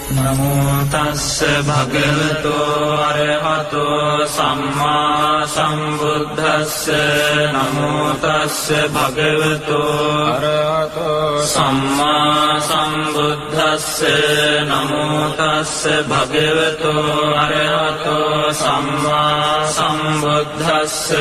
නමෝ තස්ස භගවතෝ අරහතෝ සම්මා සම්බුද්දස්ස නමෝ තස්ස භගවතෝ අරහතෝ සම්මා සම්බුද්දස්ස නමෝ තස්ස භගවතෝ අරහතෝ සම්මා සම්බුද්දස්ස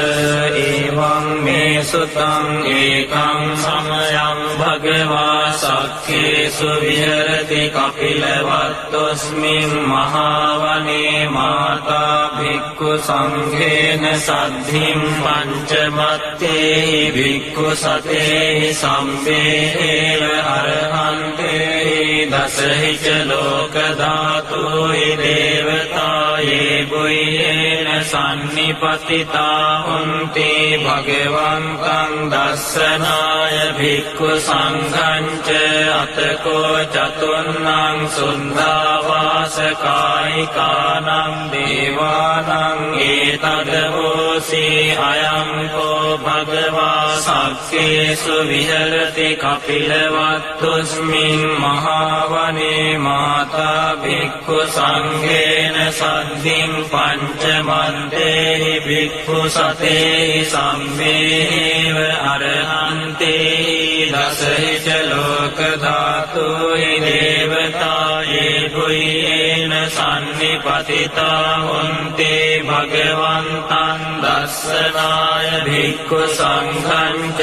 එවං මේ සුතං ඒකං සමයං භගවා සක්ඛේසු විහෙරති කපිලවත්තොස්මින් මහාවනේ මාතා භික්ඛු සංඝේන සද්ධින් පංචමත්තේ භික්ඛු සතේ සම්බේහෙව අරහන්තේ දසහිච ලෝක ධාතුයි දේවතායේ බුයේන සම්නිපතිතා හොන්ති භගවන්තං දස්සනාය භික්ඛු සංඝං ච අතකෝ චතුන්නං සුන්දාවාසකායිකානං දේවානං ඒතදෝසි අයං කෝ භගවා සක්ඛේසු විහෙරති කපිලවත්තොස්මින් මහාවනේ මාතා භික්ඛු සංඝේන සද්ධින් පංචමන්තේ භික්ඛු සතේ සම්මේව අරහන්තේ දසහිච ලෝක ධාතුයි දේවතායේ බුයේන සම්නිපතිතා හොන්ති භගවන්තං දස්සනාය භික්ඛු සංඝං ච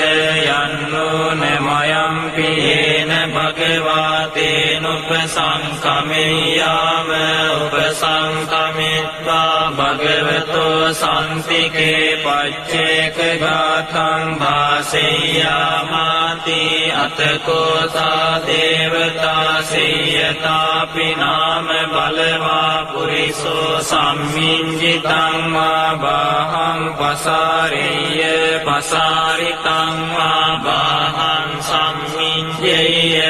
යන්නෝ නමයං පියේන භගවා තේනුපසංකමෙය්‍යාම උපසංකමිත්වා භගවතෝ සම්තිකේ පච්චේක ගාතං භාසෙය්‍යාමාති අතකෝ සා දේවතා සේයතාපි නාම බලවා පුරිසෝ සම්මිඤ්ජිතං වා බාහං පසාරෙය්‍ය පසාරිතං වා බාහං සම්මිඤ්ජෙය්‍ය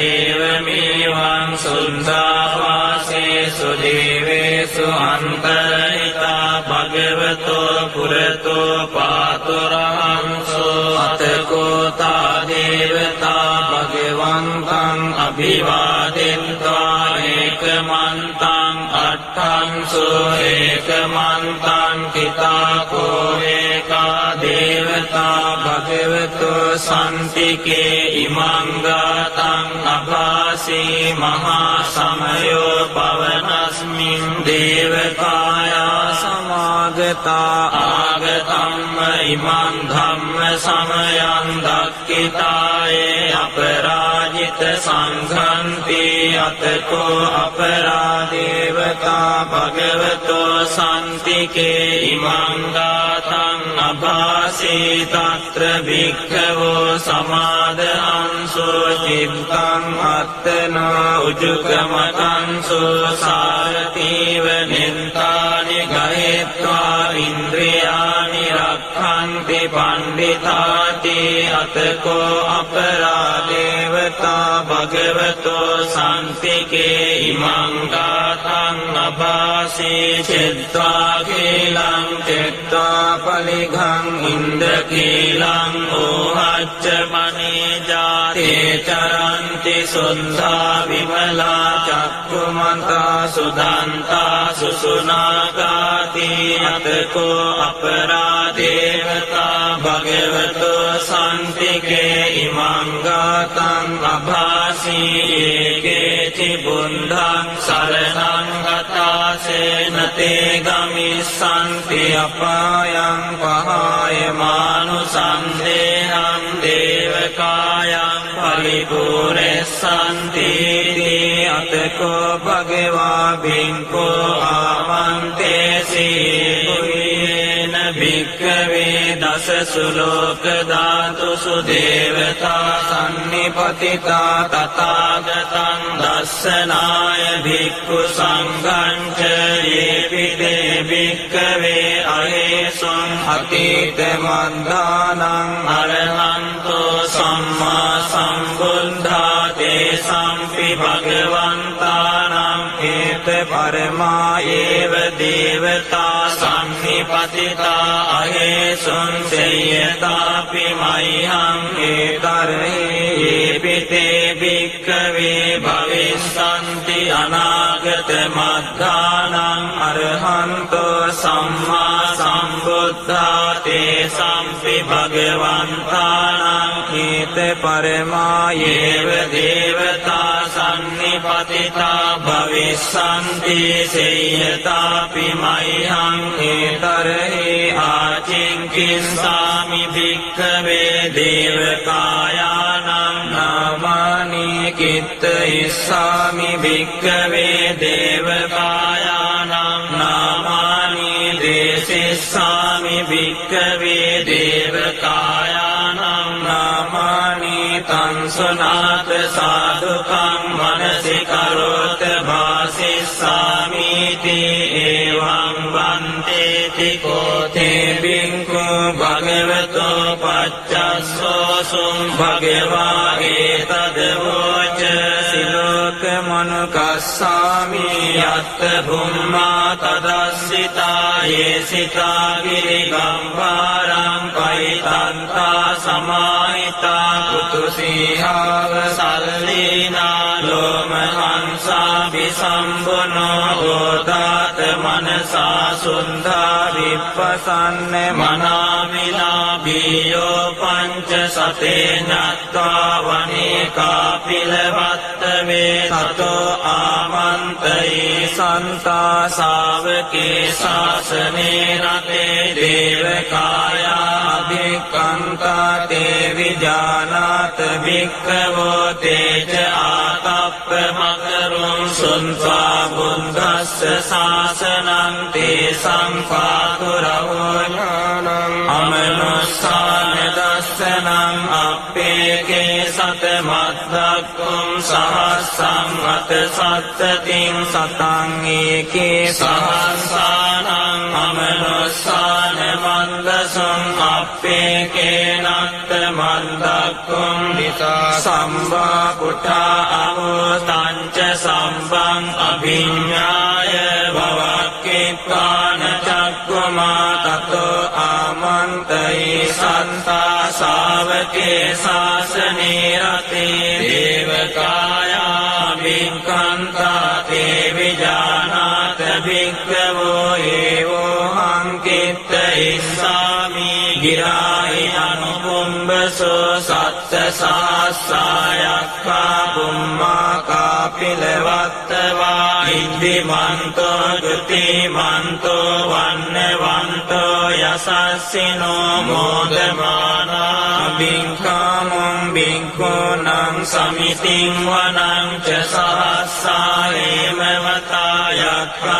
ඒවමේවං සුද්ධාවාසේසු දේවේසු අන්තරිතා භගවතෝ පුරතෝ පාතුරහංසෝ අතකෝ තා දේවතා භගවන්තං අභිවාදෙත්වා ඒකමන්තං අට්ඨංසෝ ඒකමන්තං කිතාකෝ ඒකා දේවතා භගවතෝ සම්තිකේ ඉමං ගාතං අභාසී මහා සමයෝ පවනස්මින් දේවකායා සමාගතා ආගතම්ම ඉමං ධම්ම සමයං දක්ඛිතායේ අපරාජිත සංඝන්ති අතකෝ අපරාදේවතා භගවතෝ සම්තිකේ ඉමං ගාතං අභාසී තත්‍ර භික්ඛවෝ සමාදහංසෝ චිත්තං අත්තනා උජුකමතංසෝ සාරතීව නින්තානි ගහෙත්වා ඉන්ද්‍රියානි රක්ඛන්ති පණ්ඩිතාති අතකෝ අපරාදේවතා භගවතෝ සම්තිකේ ඉමං ගාතං අභාසී චිත්වා කීලං චිත්වා පලිඝං ඉන්ද්‍රකීලං ඕහච්ච මනේජාතේ චරන්ති සුද්ධා විමලා චක්කුමන්තා සුදන්තා සුසුනාගාති අතකෝ අපරාදේවතා භගවතෝ සම්තිකේ ඉමං ගාතං අභාසී ඒකේති බුද්ධං සරණං ගතාසේන තේ ගමිස්සන්ති අපායං පහාය මානුසන්දේහං දේවකායං පරිපූර්ණසන්ති අතකෝ භගවා භික්ඛෝ ආමන්තේසි බුයේන භික්ඛවේ දස සුලෝක ධාතුසු දේවතා සම්නිපතිතා තථාගතං දස්සනාය භික්ඛු සංඝං ච යේපිතේ භික්ඛවේ අහේසුං අතීත මන්දානං අරහන්තෝ සම්මා සම්බුද්ධා තේ සම්පි භගවන්තානං ඒත පරමා ඒව දේවතා සම්නිපතිතා අහේසුං සේයතාපි මයිහං ඒතරේ පිතේ භික්ඛවේ භවිස්සන්ති අනාගත මද්ධානං අරහන්තෝ සම්මා සම්බුද්ධා තේ සම්පි භගවන්තානං ඒත පරමා ඒව දේවතා සම්නිපතිතා භවිස්සන්ති සේයතාපි මයිහං ඒතරේ ආචින්කින්සාමි භික්ඛවේ දේවකායානං නාමානි කිත්ත ඉස්සාමි භික්ඛවේ දේවකායානං නාමානි දේසිස්සාමි භික්ඛවේ දේවකායානං නාමානි තංසුනාත සාදුකං මනසි කරොත භාසිස්සාමිති එවං වන්තේති කෝතේ බින්කු භගවතෝ පච්චස්සෝසුං භගවා ඒතද වෝච සිලෝක මනුකස්සාමි යත්ත භුම්මා තදස්සිතා යේසිතා ගිරිගම්භාරං පයිතන්තා සමාහිතා කුතුසීහාව සල්ලීනා ලෝමහංසා විසම්බුනෝ ඕදාත මනසා සුන්දා විප්පසන්න මනාවිලා බියෝ පංච සතේ නත්වා වනේකා පිලවත්තවේ තතෝ ආමන්තයි සන්තා සාවකේ ශාසනේ රතේ දේවකායා අභික්ඛන්තා තේ විජානාත භික්ඛවෝ තේජ ආතප්ප මකරුං සුන්වා බුද්දස්ස ශාසනං තේ සංපාතුරවෝ ඥානං අමනුස්සාන දස්සනං අප්පේකේ සත මද්දක්කුම් සහස්සං අත සත්තතින් සතං ඒකේ සහස්සානං අමනුස්සාන මන්දසං අප්පේකේ නත්ත මද්දක්කුම් විසා සම්වා පුඨා අමෝතංච සම්බං අභිඤ්ඤාය භවක්ඛේපාන චක්ඛුමා තතෝ ආමන්තයි සන්තා ශාවකේ ශාසනේ රතේ දේවකායා භික්ඛන්තා තේ විජානාත භික්ඛවෝ ඒවෝ හංකිත්ත ඉස්සාමි ගිරාහි අනුපුම්බසෝ සත්ත සාස්සායක්ඛා බුම්මා කාපිලවත්තවා ඉද්ධිමන්තෝ ගතිමන්තෝ වන්නවන්තෝ යසස්සිනෝ මෝදමානා බින්කාමුං බින්කෝනං සමිතින් වනං ච සහස්සායේම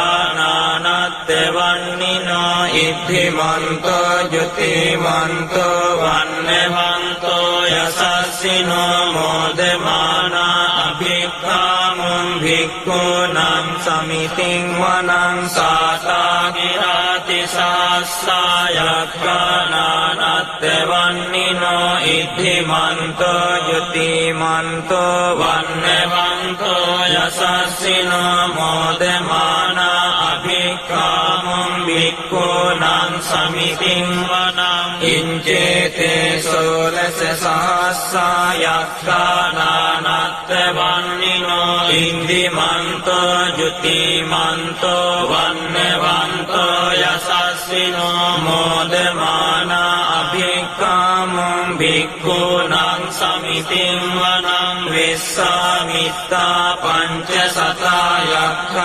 වතායක්ඛානානත්ත වන්නිනෝ ඉද්ධිමන්තෝ ජුතිමන්තෝ වන්නවන්තෝ යසස්සිනෝ මෝදමානා අභික්ඛාමුං භික්ඛූනං සමිතින් වනං සාසාගිරාති සාස්සායක්ඛානානත්ත වන්නිනෝ ඉද්ධිමන්තෝ ජුතිමන්තෝ වන්නවන්තෝ යසස්සිනෝ මෝදමානා අභික්ඛාමුං භික්ඛූනං සමිතින් වනං ඉංචේතේ සෝලස සහස්සායක්ඛානානත්ත වන්නිනෝ ඉන්දිමන්තෝ ජුතිමන්තෝ වන්නවන්තෝ යසස්සිනෝ මෝදමානා අභික්ඛාමුං භික්ඛූනං සමිතින් වනං වෙස්සාමිත්තා පංච සතායක්ඛානානත්ත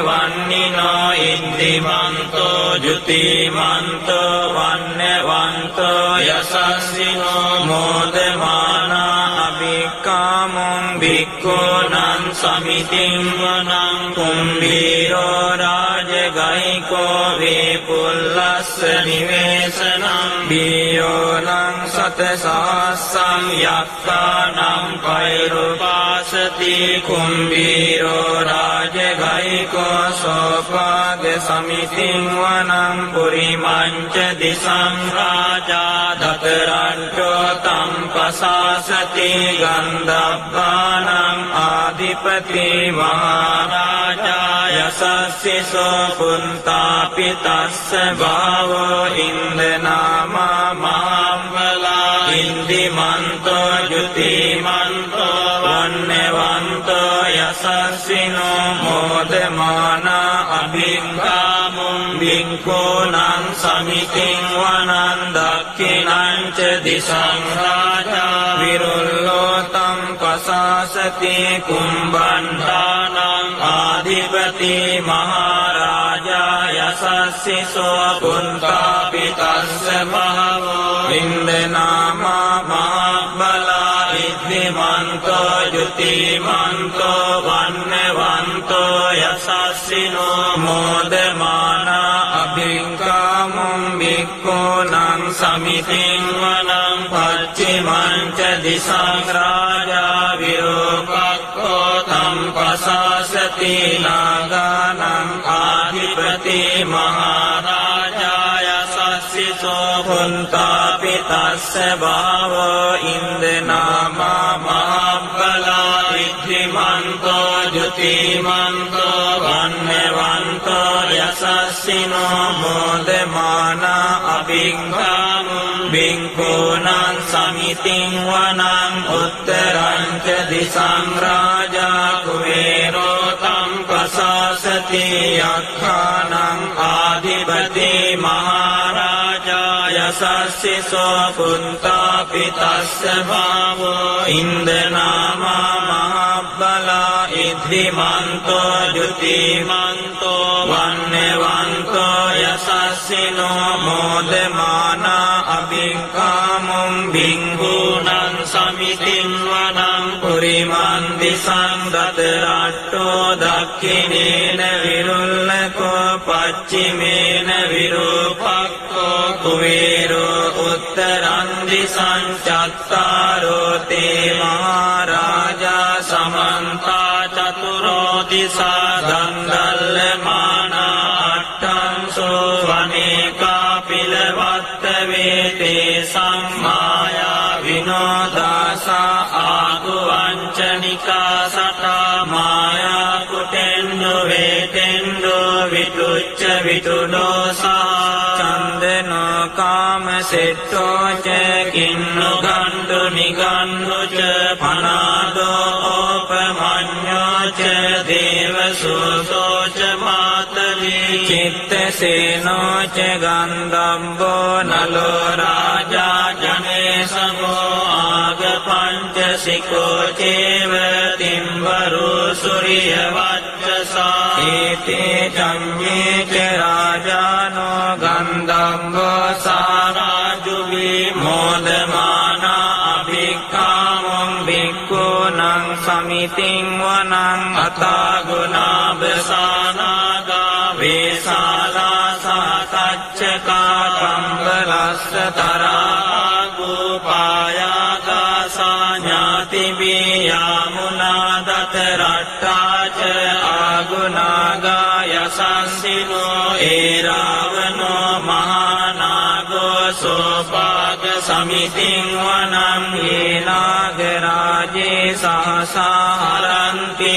වන්නිනෝ ඉන්දිමන්තෝ ජුතිමන්තෝ වන්නවන්තෝ යසස්සිනෝ මෝදමානා අභික්ඛාමුං භික්ඛූනං සමිතින් වනං කුම්භීරෝ රාජගයිකෝ වේපුල්ලස්ස නිවේසනං බියෝනං සතසහස්සං යක්ඛානං පෛරුපාසති කුම්භීරෝ රාජගයිකෝ සෝපාග සමිතින් වනං පුරිමංච දිසං රාජා දතරංචෝ තම් පසාසති ගන්ධබ්බානං ආධිපති මහරාජා යසස්සිසෝ පුන්තාපි තස්ස භාවෝ ඉන්දනාමා මහම්බලා ඉන්දිමන්තෝ ජුතිමන්තෝ වන්නවන්තෝ යසස්සිනෝ මෝදමානා අභිංගාමුං බිංකෝනං සමිතින් වනං දක්ඛිනං ච දිසං රාජා විරුල්ලෝ තම් පසාසති කුම්බණ්ඩානං ආධිපති මහරාජා යසස්සිසෝ පුන්තාපි තස්ස භාවෝ ඉන්දනාමා මහබලා ඉද්ධිමන්තෝ ජුතිමන්තෝ වන්නවන්තෝ යසස්සිනෝ මෝදමානා අභිංකාමුං බික්ඛූනං සමිතින් වනං පච්චිමං ච දිසං රාජා විරූපක්ඛෝ තම් පසාසති නාගානං ආධිපති මහරාජා යසස්සිසෝ පුන්තාපි තස්ස භාවෝ ඉන්දනාමා මහබලා ඉද්ධිමන්තෝ ජුතිමන්තෝ වන්නවන්තෝ යසස්සිනෝ මෝදමානා අභිංගාමුං බිංකෝනං සමිතින් වනං උත්තරං ච දිසං රාජා කුවේරෝ තම් පසාසති යක්ඛානං ආධිපති මහරාජා යසස්සිසෝ පුන්තාපි තස්ස භාවෝ ඉන්දනාමා මහබලා ඉද්ධිමන්තෝ ජුතිමන්තෝ වන්නවන්තෝ යසස්සිනෝ මෝදමානා අභිංකාමුං බිංගූනං සමිතින් වනං පුරිමන් දිසං දතරට්ඨෝ දක්ඛිනේන විරුල්ලකෝ පච්චිමේන විරූපක්ඛෝ කුවේරෝ උත්තරං දිසං චත්තාරෝ තේ මහරාජා සමන්තා චතුරෝ දිසා දණ්ඩල්ලමානා අට්ඨංසෝ වනේකා පිලවත්ත වේතේ සම්මායා විනෝදාසා ආගු වංචනිකා සතා මායා කුටෙන්දු වේතෙන්දු විතුච්ච විතුඩෝසා චන්දනෝ කාම සෙට්ටෝ ච කින්නු ගණ්ඩු නිගණ්ඩු ච පනාදෝ ඕපමඤ්ඤෝ ච දේවසූතෝ ච මාතලී චිත්තසේනෝ ච ගන්ධබ්බෝ නලෝ රාජා ජනේසගෝ ආග පංචසිකෝ චේව තිම්බරෝ සූරිය වච්චසා ඒතේ චඤ්ඤේ ච රාජානෝ ගන්ධබ්බෝ සාරාජුවි මෝදමානා අභික්ඛාමුං බික්ඛූනං සමිතින් වනං අතාගුණාබසානාගා වේසාලා සාතච්චකා කම්බලස්ස තරා ගෝපායාගා සාඥාතිබී යාමුනා දතරට්ඨාච ආගුණාගා යසස්සිනෝ ඒරාවනෝ මහානාගෝ සෝපාග සමිතින් වනං යේනාගරාජේ සහසාරන්ති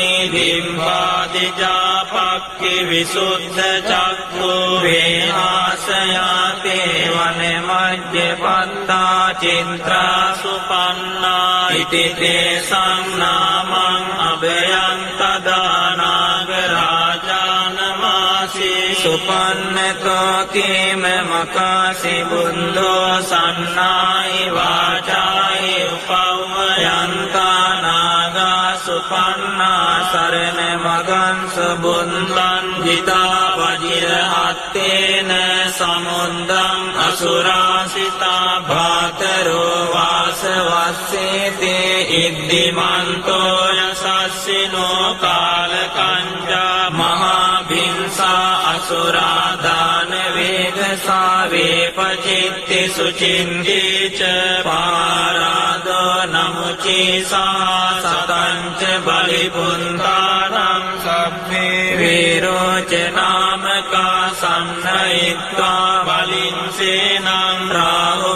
දිම්පාදිජාපක්ඛි විසුද්ධ චක්ඛු වේහාසයාතේ වනමජ්ජපත්තා චින්ත්‍රා සුපන්නා ඉති තේ සංනාමං අභයං තදානාගරාජානමාසී සුපන්නතෝ කේම මකාසි බුද්ධෝ සන්නායි වාචායි උපව්වයන්තා නාගා සුපන්නා සරණ මගං සුබුන්දං ජිතා වජිරහත්තේන සමුද්දං අසුරාසිතා භාතරෝ වාසවස්සේතේ ඉද්දිමන්තෝ යසස්සිනෝ කාලකංජා මහාභිංසා අසුරාදාන වේගසා වේපචිත්ති සුචින්දීච පාරාදෝ නමුචී සහ සතංච බලිපුන්තානං සබ්බ मे वीरोचनामका सन्नयित्वा बलिंसेनं राहुबन्धमुपागमुं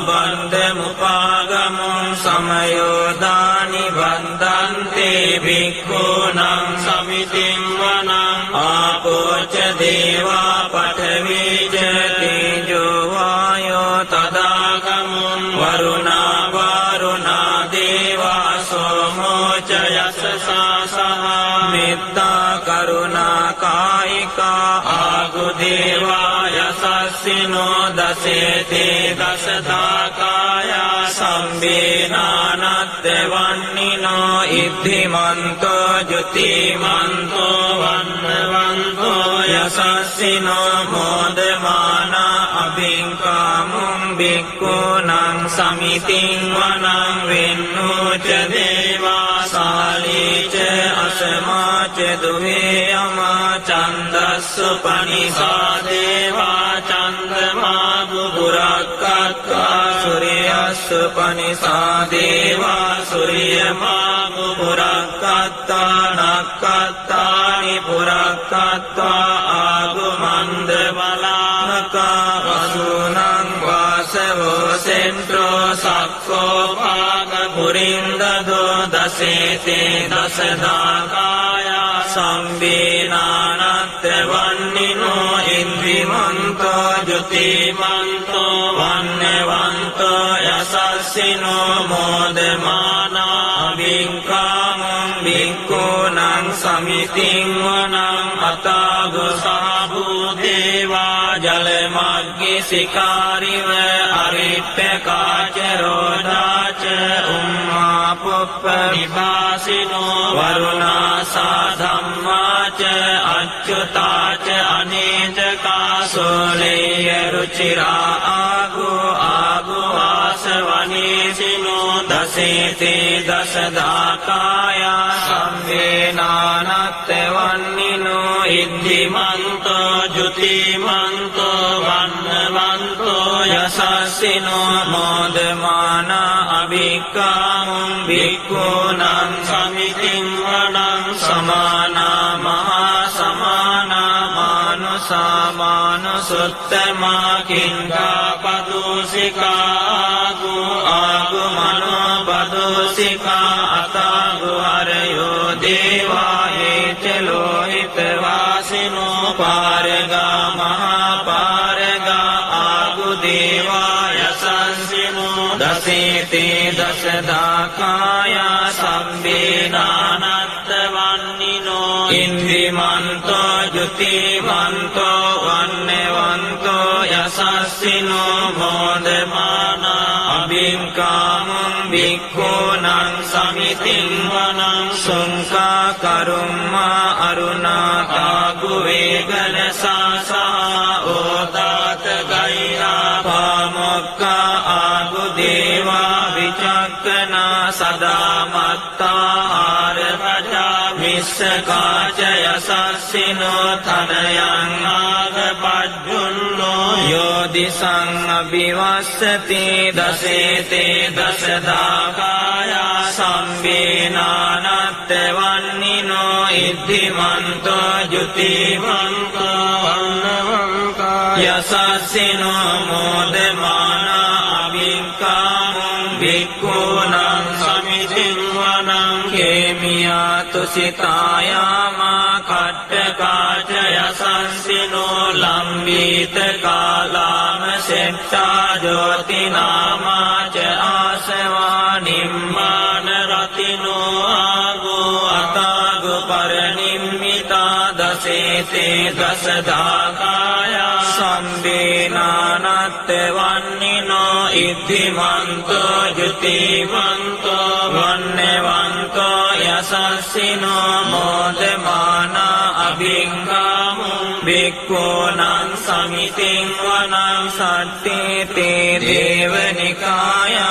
समयोदानि बन्धन्ते भिक्खूनं समितिं वनं आपोच देवा पठवी च तेजो वायो तदागमुं वरुणा वारुणा देवा सोमो च यशसा सह मेत्ता करुणा कायिका आगुदेवा यशस्विनो दशेते दशदाकाया संवेनानद्यवन्निनो इद्धिमन्तो ज्योतिमन्तो वन्नवन्तो यशस्विनो मोदमाना अभिङ्कामुं भिक्खूनं समितिं वनं विन्नु च देवा साली च असमा च दुहेयमा छन्दस्सुपनिषा देवा चन्द्रमा बुभुरक्कत्वा सूर्यस्सुपनिषा देवा सूर्यमा बुभुरक्कत्वा नक्कत्तानि पुरक्कत्वा आगुमन्दबलामका वसूनं वासवो सेन्ट्रो सक्को भागपुरिन्ददो दशेते दशदाकाया संवेनानद्यवन्निनो इन्द्रिमन्तो ज्योतिमन्तो वन्यवन्तो यशस्विनो मोदमाना अभिङ्कामुं भिक्खूनं समितिं वनं अतागुसाभूदेवा जलमग्निशिखारिव अरिट्टका च रोधा च उम्मापुप्पविभासिनो वरुणा सा धम्मा च अच्युता च अनेजका सोलेयरुचिरा आगो आगुवासवनेशिनो दशेते दशदाकाया संवेनानद्यवन्निनो इद्धिमन्तो ज्योतिमन्तो वन्नवन्तो यशस्विनो मोदमाना अभिक्कामुं भिक्खूनं समितिं वनं समाना महासमाना मानुषा मानुषोत्तमा किङ्का पदूषिका आगुमनो पदूषिका अतागुहरयो देवा ये च लोहितवासिनो पारगा महापारगा आगुदेवा यशस्विनो दशेते दशदाकाया संवेनानद्यवन्निनो इन्द्रिमन्तो ज्योतिमन्तो वन्यवन्तो यशस्विनो मोदमाना अभिङ्कामुं भिक्खूनं समितिं वनं शुङ्का करुम्मा अरुणा कागुवेगन सासा ओदात गैरा पामुक्का आगुदेवा विचक्कना सदा मत्ता आरभजा विश्वका च यशस्विनो तनयं आगपज्जुन्नो योदिशं अभिवस्यति दशेते दशदाकाया संवेनानद्यवन्निनो इद्धिमन्तो ज्योतिमन्तो वन्नवन्तो यशस्विनो मोदमाना अभिङ्कामुं भिक्खूनं समितिं वनं खेमिया तुषितायामा खट्टका च यशस्विनो लम्बितकालाम सेट्टा ज्योतिनामा च आसवा निम्मानरतिनो आगो अतागु परनिम्मिता दशेते दशदाकाया संवेनानद्यवन्निनो इद्धिमन्तो ज्योतिमन्तो वन्यवन्तो यशस्विनो मोदमाना अभिङ्कामुं भिक्खूनं समितिं वनं सट्टेते देवनिकाया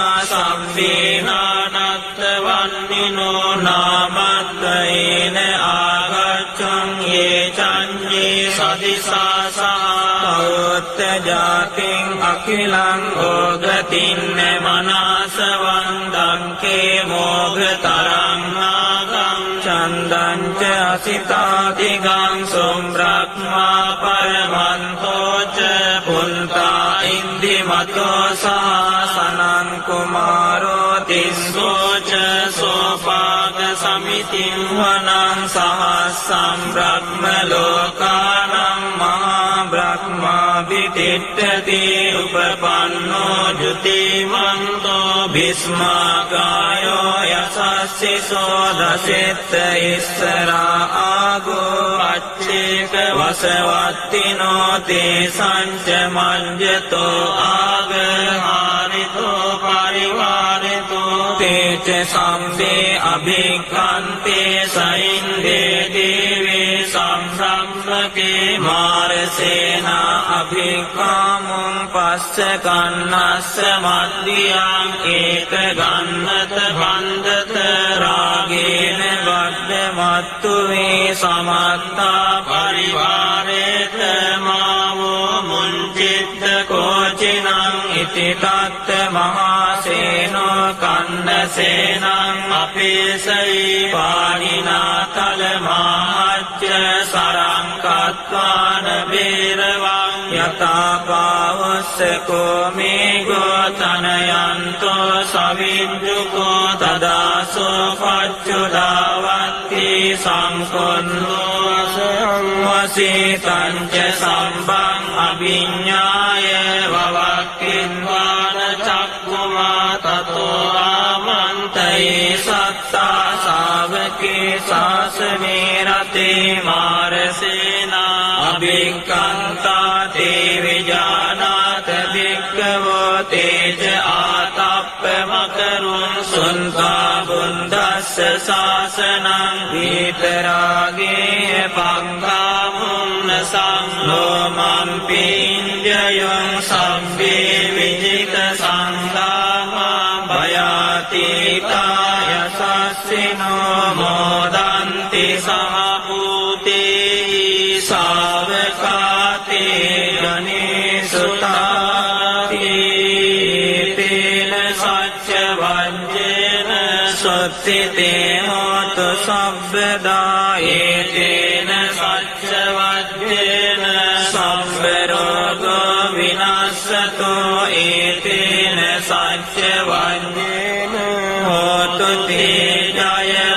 संवेनानद्यवन्निनो नामद्वयेन आगच्छन् ये चञ्जे सदिशा सह पौत्रजातिं अखिलं ओगतिन्न मनासवन्दं के मोघतरं नागं चन्दं ච අසිතාතිගං සුම්බ්‍රහ්මා පරමන්තෝ ච පුන්තා ඉන්දිමතෝ සාසනං කුමාරෝ තිස්සෝ ච සෝපාග සමිතින් වනං සහස්සම් බ්‍රහ්ම ලෝකානං මහා බ්‍රහ්මා විතිට්ඨති උපපන්නෝ ජුතිමන්තෝ භිස්මාකායෝ යසස්සිසෝ දසෙත්ත ඉස්සරා ආගෝ අච්චේක වසවත්තිනෝ තේ සංච මඤ්ඤතෝ ආගහාරිතෝ පරිවාරිතෝ තේච සම්සේ අභික්ඛන්තේ සයින්දේ දේවේ සම්බ්‍රහ්මකේ මාරසේනා අභික්ඛාමුං පස්ස කන්නස්ස මද්දියං ඒක ගන්නත බන්ධත රාගේන බද්ධමත්තු වේ සමත්තා පරිවාරේත මාවෝ මුංචිත්ත කෝචිනං ඉති තත්ත මහාසේනෝ කන්නසේනං අපේසයි පාණිනා තලමාච්ච සරං කත්වාන බේරවං යතාපාවස්සකෝ මේ ගෝතනයන්තෝ සවිද්දුකෝ තදාසෝ පච්චුදාවත්ති සංකොන්නෝ සංවසීතං ච සම්බං අභිඤ්ඤාය වවක්ඛින්වාන චක්ඛුමා තතෝ ආමන්තේ සත්තා ශාවකේ ශාසනේ රතේ මාරසේනා අභික්ඛන්තා තේ විජානාත භික්ඛවෝ තේජ ආතප්ප මකරුං සුන්තා බුද්දස්ස ශාසනං විතරාගේ පංගාමුන්න සංලෝමං පිඤ්ජයං සම්බේ විජිත සංගාමා භයාතිතාය සස්සිනෝ මොදන්ති සමභූතේ සාවකාතේ ගනේසුතාති තේන සච්ච වංජේන සොත්තිතේ හෝතු සබ්බදා ඒතේන සච්ච වංජේන සම්බරෝගෝ විනාශතෝ ඒතේන සච්ච වංජේන හෝතු තේ ජය